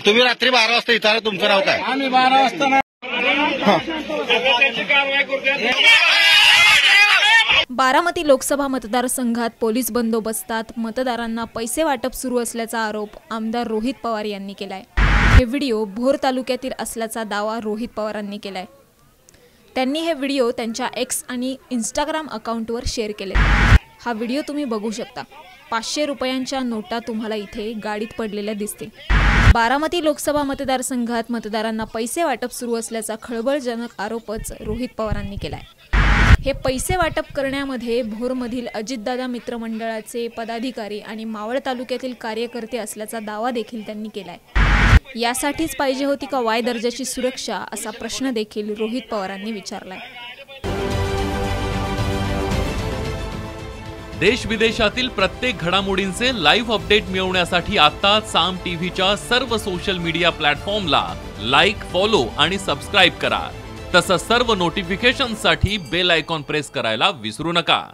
तुम्ही रात्री 12 वाजता इथं आला, तुमचं नाव काय? आम्ही 12 वाजता बारामती लोकसभा मतदारसंघात पोलीस बंदोबस्तात मतदारांना पैसे वाटप सुरू असल्याचा आरोप आमदार रोहित पवार यांनी केलाय। हे व्हिडिओ भोर तालुक्यातील असल्याचा दावा रोहित पवारांनी केलाय। त्यांनी हे व्हिडिओ त्यांच्या एक्स आणि इंस्टाग्राम अकाउंटवर शेअर केले। हा व्हिडिओ तुम्ही बघू शकता। 500 रुपयांच्या नोटा तुम्हाला इथे गाडीत पडलेल्या दिसतील। बारामती लोकसभा मतदारसंघात मतदारांना पैसे वाटप सुरू असल्याचा खळबळजनक आरोपच रोहित पवारांनी केलाय। हे पैसे वाटप करण्यामध्ये भोरमधील अजितदादा मित्रमंडळाचे पदाधिकारी आणि मावळ तालुक्यातील कार्यकर्ते असल्याचा दावा देखील त्यांनी केलाय। यासाठीच पाहिजे होती का वाय दर्जाची सुरक्षा, असा प्रश्न देखील रोहित पवारांनी विचारलाय। देश विदेशातील प्रत्येक घडामोडींचे लाईव्ह अपडेट मिळवण्यासाठी आता साम टीव्हीच्या सर्व सोशल मीडिया प्लॅटफॉर्मला लाईक, फॉलो आणि सबस्क्राईब करा। तसंच सर्व नोटिफिकेशनसाठी बेल आयकॉन प्रेस करायला विसरू नका।